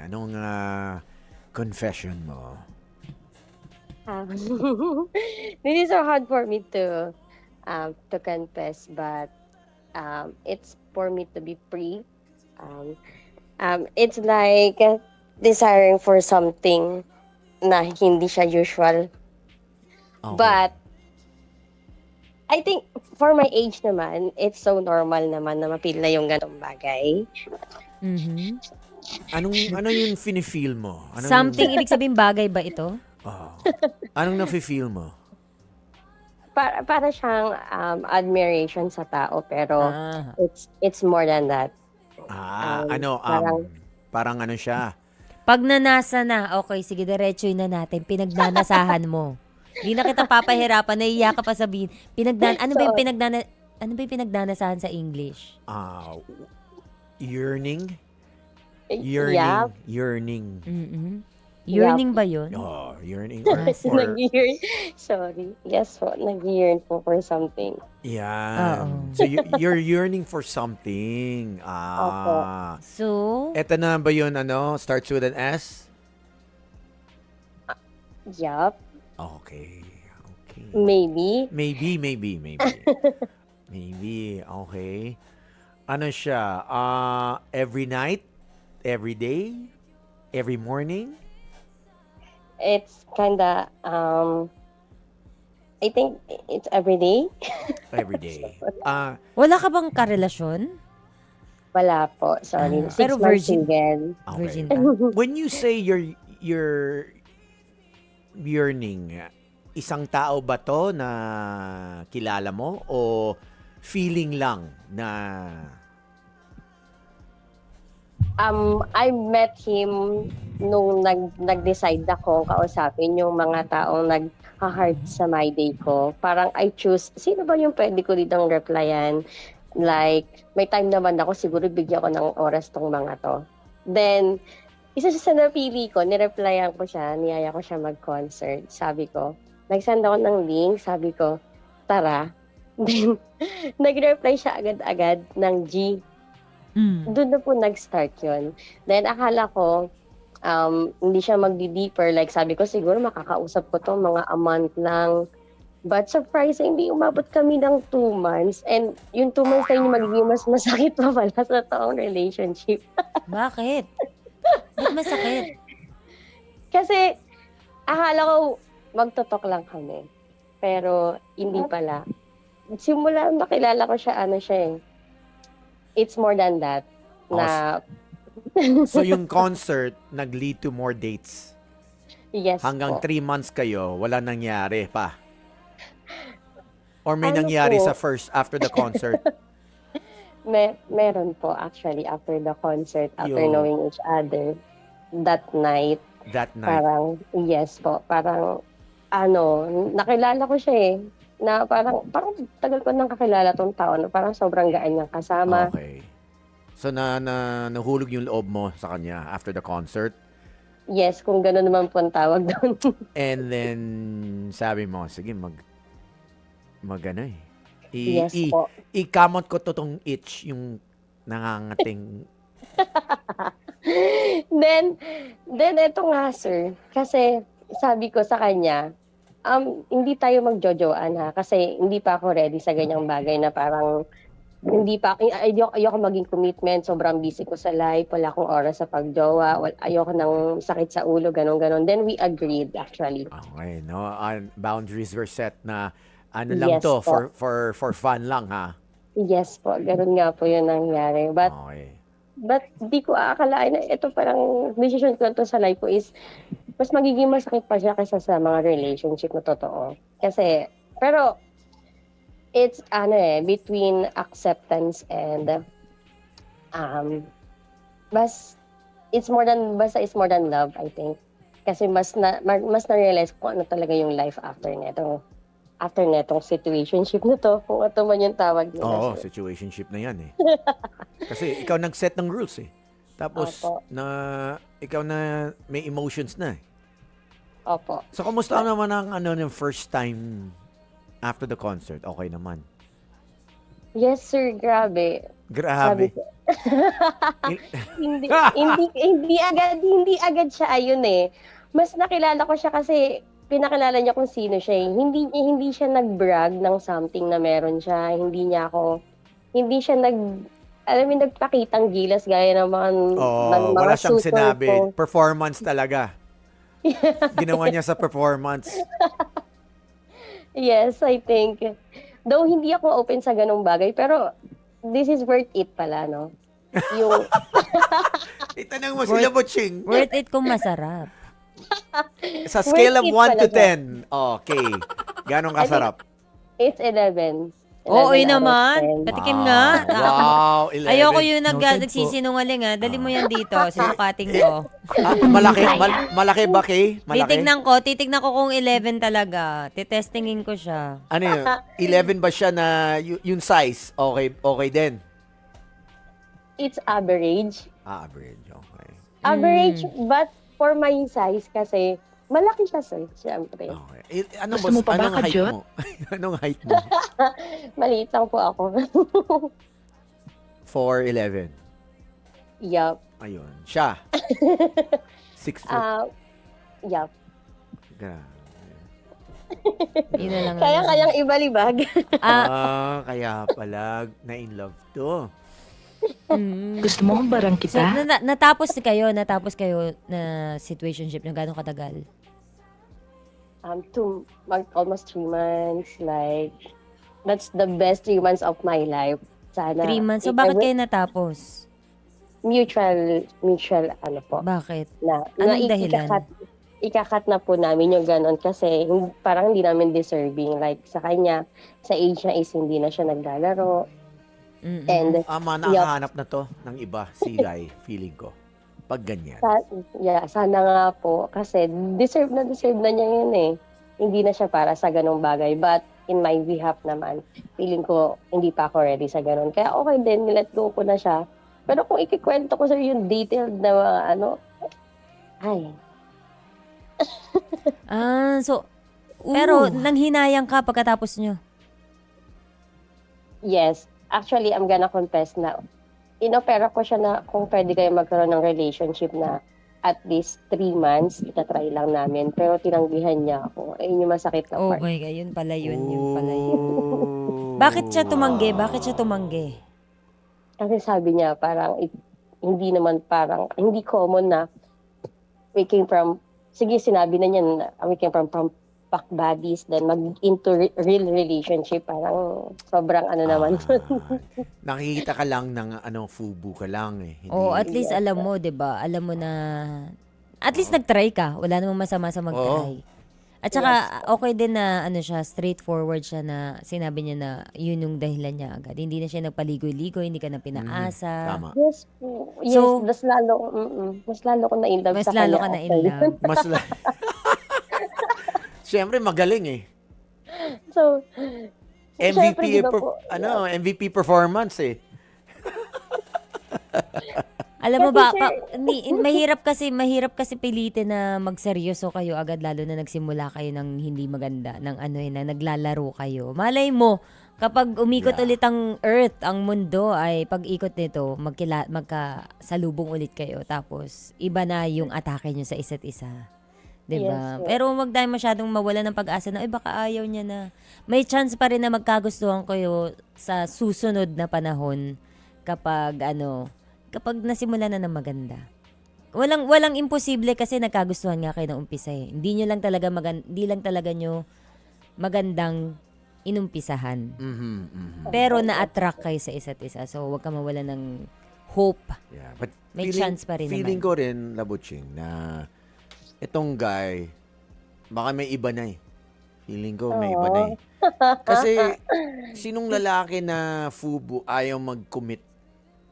Anong confession mo? Um, this is so hard for me to confess, but it's for me to be free. Um, it's like desiring for something na hindi siya usual. Okay. But I think for my age naman, it's so normal naman na mapil na yung ganong bagay. Mhm. Ano yung feel mo? Ano Something, ibig sabihin bagay ba ito? Oh. Anong nafe-feel mo? Para siyang admiration sa tao, pero Ah. it's more than that. Parang ano siya? Pag nanasa na, okay, sige, diretsoy na natin. Pinagnanasahan mo. Hindi na kita papahirapan, nahiya ka pa sabihin. Ano ba yung pinagnanasahan sa English? Yearning? Yeah. Yearning. Yearning ba yun? Oh, yearning or Nag-yearn. Sorry. Yes po, nag-yearn po for something. yan. Oo. So you're yearning for something. Opo. So, Eto na ba yun, starts with an S? Yup. Okay. Maybe. Maybe. Maybe, okay. Ano siya? Every night? Every day? Every morning? It's kinda, I think it's every day. Every day. wala ka bang karelasyon? Wala po, sorry. 6 Pero months virgin. Okay. single. Virgin pa? When you say you're yearning, isang tao ba to na kilala mo o feeling lang na I met him nung nag-decide ako kausapin yung mga taong nag-heart sa My Day ko. Parang I choose, sino ba yung pwede ko ditong replyan? Like, may time naman ako, siguro bigyan ko ng oras tong mga to. Then, isa siya sa napili ko, nireplyan ko siya, niyaya ko siya mag-concert. Sabi ko, nag-send ako ng link, sabi ko, tara. Then, nag-reply siya agad-agad ng G. Doon na po nag-start yun. Then, akala ko, hindi siya magdi-deeper. Like, sabi ko, siguro makakausap ko to mga a month lang. But surprisingly, umabot kami ng 2 months. And yung 2 months na yun, magiging mas masakit pa pala sa toong relationship. Bakit? Ba't masakit? Kasi, akala ko, magtotok lang kami. Pero, hindi pala. Simula makilala ko siya, it's more than that. Na, so yung concert nag-lead to more dates. yes Hanggang po. 3 months kayo, wala nangyari pa. Or may Ano nangyari po? sa first after the concert. Meron po actually after the concert, after Yo. knowing each other that night. That night. Parang, yes po, parang, nakilala ko siya eh. Na parang tagal ko nang kakilala tong tao, na parang sobrang gaan niyang kasama. Okay. So nahulog yung loob mo sa kanya after the concert. Yes, kung gano'n naman po ang tawag doon. And then sabi mo, sige Yes po. ikamot ko to tong itch yung nangangating. Then eto nga sir, kasi sabi ko sa kanya, hindi tayo magjojoan ha, kasi hindi pa ako ready sa ganyang bagay na parang ayoko maging commitment, sobrang busy ko sa life, wala akong oras sa pagjowa, ayoko ng sakit sa ulo, ganon. Then we agreed actually. Okay, no? Boundaries were set na lang Yes to po. for fun lang ha. Yes po, ganon nga po yun nangyari. But Okay. di ko aakalain na ito parang decision ko to sa life ko is mas magiging masakit pa siya kaysa sa mga relationship na totoo. Kasi, pero, it's between acceptance and it's more than love, I think. Kasi mas na-realize ko ano talaga yung life after netong situationship na to, kung ito man yung tawag nila. Oo, sir. situationship na yan eh. Kasi ikaw nag-set ng rules eh. Tapos Opo. ikaw na may emotions na eh. Opo. So kumusta naman ang yung first time after the concert? Okay naman. Yes, sir, grabe. Sabi Grabe. ko, hindi agad siya ayun eh. Mas nakilala ko siya kasi pinakilala niya kung sino siya eh. Hindi siya nag-brag ng something na meron siya. Hindi siya alam mo, nagpakitang gilas gaya ng Oh, mga wala siyang suitor sinabi. ko. Performance talaga. Ginawa niya sa performance. Yes, I think. Though hindi ako open sa ganung bagay, pero this is worth it pala, no? Yung, Itanong mo sila, Butching. Worth it kung masarap. Sa scale of Worth it 1 to pala 10. Okay. Ganong kasarap? it's 11. Oo, 11 yun out of naman. 10. Patikim nga. Wow, 11. Ayoko yung Noted po. nagsisinungaling ha. Dali mo yan dito. Sinukating ko. Malaki, malaki ba, Kay? Malaki? Titignan ko kung 11 talaga. Titestingin ko siya. Ano yun? 11 ba siya na yung size? Okay din. It's average. Average, okay. Average, but for my size kasi, malaki siya, sir, siyempre. Okay. Ano Gusto mo pa ba, anong height Kajot? mo? Anong height mo? Maliit lang po ako. 4'11". Yup. Ayun. Siya. 6 foot. Yup. Grabe. Yun na lang. Kayang ibalibag. Kaya pala na-in love to. Gusto mo humbarang So, kita? natapos kayo na situationship na gano'ng katagal? Almost 3 months. Like, that's the best 3 months of my life. Sana. 3 months. So, if bakit ever- kayo natapos? Mutual, ano po. Bakit? Na Anong dahilan? Ikakat na po namin yung ganon kasi parang hindi namin deserving. Like, sa kanya, sa age niya is hindi na siya naglalaro. Mm-mm. And, Nakahanap na to ng iba, si Guy, feeling ko. Pag ganyan. sana nga po. Kasi deserve na niya yun eh. Hindi na siya para sa ganong bagay. But in my behalf naman, feeling ko hindi pa ako ready sa ganon. Kaya okay din, nilet go ko na siya. Pero kung ikikwento ko sa yung detailed na mga ay, Pero nanghinayang ka pagkatapos nyo. yes. Actually, I'm gonna confess na inopera ko siya na kung pwede kayo magkaroon ng relationship na at least 3 months, itatry lang namin. Pero tinanggihan niya ako. Ayun yung masakit na part. Okay, yun pala yun. Bakit siya tumanggi? Kasi sabi niya, parang hindi common na we came from, sige, sinabi na niya na we came from pack buddies, then mag-into real relationship. Parang sobrang naman. Nakikita ka lang ng fubu ka lang eh. Hindi, Oh, at least alam mo, 'di ba? Alam mo na at least nag-try ka. Wala namang masama sa mag-try. At saka okay din na siya, straightforward siya na sinabi niya na yun yung dahilan niya agad. Hindi na siya nagpaligoy-ligoy, hindi ka na pinaasa. Tama. Yes po. Yes, So, mas lalo ko na in love Mas sa lalo ka kanya na in after love. Mas Siyempre magaling eh. So, MVP syempre, di ba po, MVP performance eh. Alam mo ba, Kasi, mahirap kasi pilitin na magseryoso kayo agad lalo na nagsimula kayo ng hindi maganda, ng na naglalaro kayo. Malay mo, kapag umikot ulit ang earth, ang mundo, ay pag-ikot nito, magkasalubong ulit kayo. Tapos, iba na yung atake nyo sa isa't isa. Diba? Yes, yes. Pero huwag tayo masyadong mawala ng pag-asa na, baka ayaw niya na. May chance pa rin na magkagustuhan kayo sa susunod na panahon kapag nasimulan na ng maganda. Walang imposible kasi nagkagustuhan nga kayo ng umpisa eh. Hindi lang talaga nyo magandang inumpisahan. Pero na-attract kayo sa isa't isa. So, huwag ka mawala ng hope. Yeah, but May chance pa rin feeling naman. ko rin, Labuching, na itong guy, baka may iba na eh. Feeling ko may iba na eh. Kasi, sinong lalaki na fubu ayaw mag-commit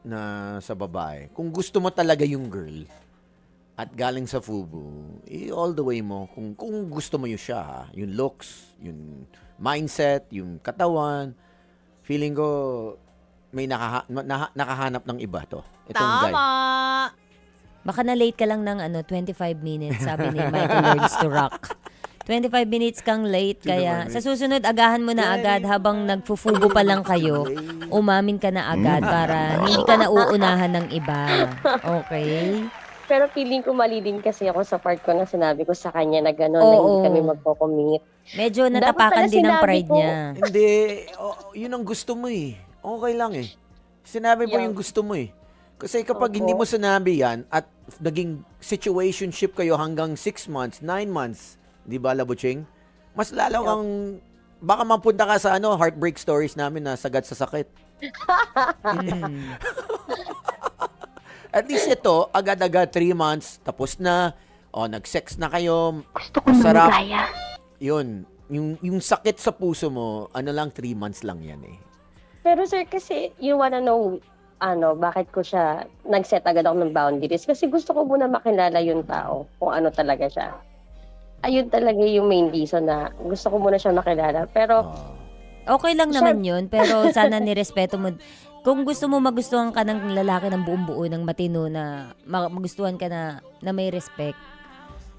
na sa babae? Kung gusto mo talaga yung girl, at galing sa fubu, all the way mo, kung gusto mo yung siya, yung looks, yung mindset, yung katawan, feeling ko, may nakahanap ng iba to. Itong guy. Baka na-late ka lang ng 25 minutes, sabi ni Michael Learns to Rock. 25 minutes kang late, kaya 25 sa susunod, agahan mo na agad habang nagfufugo pa lang kayo. Umamin ka na agad para hindi ka na uunahan ng iba. Okay? Pero feeling ko mali din kasi ako sa part ko na sinabi ko sa kanya na gano'n na Oo. hindi kami magko-commit. Medyo Dapat natapakan pala din ng sinabi pride ko. niya. Hindi, yun ang gusto mo eh. Okay lang eh. Sinabi mo Yeah. yung gusto mo eh. Kasi kapag Opo. hindi mo sinabi yan at naging situationship kayo hanggang 6 months, 9 months, di ba, Labuching? Mas lalo Yeah. kang, baka mapunta ka sa heartbreak stories namin na sagad sa sakit. Mm. At least ito, agad-agad 3 months, tapos na, nag-sex na kayo, Gusto ko nang Sarap. gaya. yun, yung sakit sa puso mo, 3 months lang yan eh. Pero sir, kasi you wanna know, bakit ko siya nag-set agad ako ng boundaries? Kasi gusto ko muna makilala yung tao, kung ano talaga siya. Ayun talaga yung main reason na gusto ko muna siya makilala. Pero, Okay lang naman yun, pero sana nirespeto mo. Kung gusto mo magustuhan ka ng lalaki ng buong buo, ng matino, na magustuhan ka na may respect,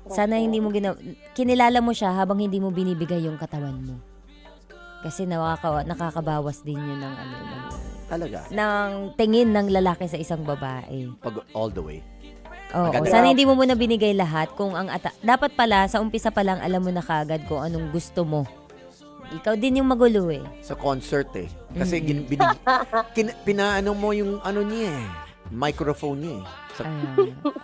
sana hindi mo kinilala mo siya habang hindi mo binibigay yung katawan mo. Kasi nakakabawas din yun ng Talaga, ng tingin ng lalaki sa isang babae. pag all the way. Oo, Agad- sana hindi mo muna binigay lahat kung dapat pala sa umpisa pa lang alam mo na kagad kung anong gusto mo. Ikaw din yung magulo eh. Sa concert eh. Kasi pinaano mo yung niya eh. Microphone niya eh.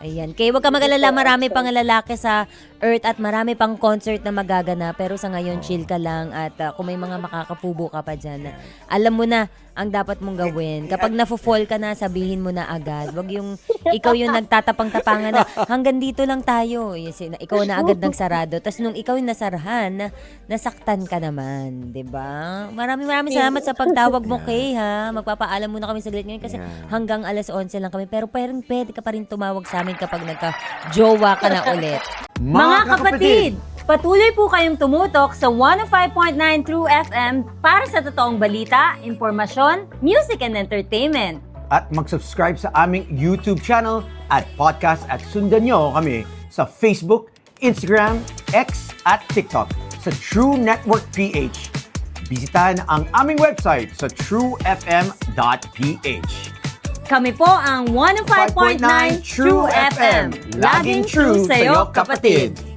Ayan. Kaya huwag ka mag-alala, marami pang lalaki sa Earth at marami pang concert na magagana. Pero sa ngayon, chill ka lang at kung may mga makakapubo ka pa dyan, alam mo na ang dapat mong gawin. Kapag nafo-fall ka na, sabihin mo na agad. Huwag yung ikaw yung nagtatapang-tapangan na hanggang dito lang tayo. Ikaw na agad nagsarado. Tapos nung ikaw yung nasarahan, nasaktan ka naman. 'Di ba? Maraming salamat sa pagtawag mo, Kay, ha. Magpapaalam muna kami saglit ngayon kasi hanggang alas 11 lang kami. Pero pwede ka pa rin tumawag sa amin kapag nagka-jowa ka na ulit. Mga kapatid, patuloy po kayong tumutok sa 105.9 True FM para sa totoong balita, impormasyon, music and entertainment. At mag-subscribe sa aming YouTube channel at podcast at sundan nyo kami sa Facebook, Instagram, X at TikTok sa True Network PH. Bisitahin ang aming website sa truefm.ph. Kami po ang 105.9 True FM. Laging true sa'yo, kapatid.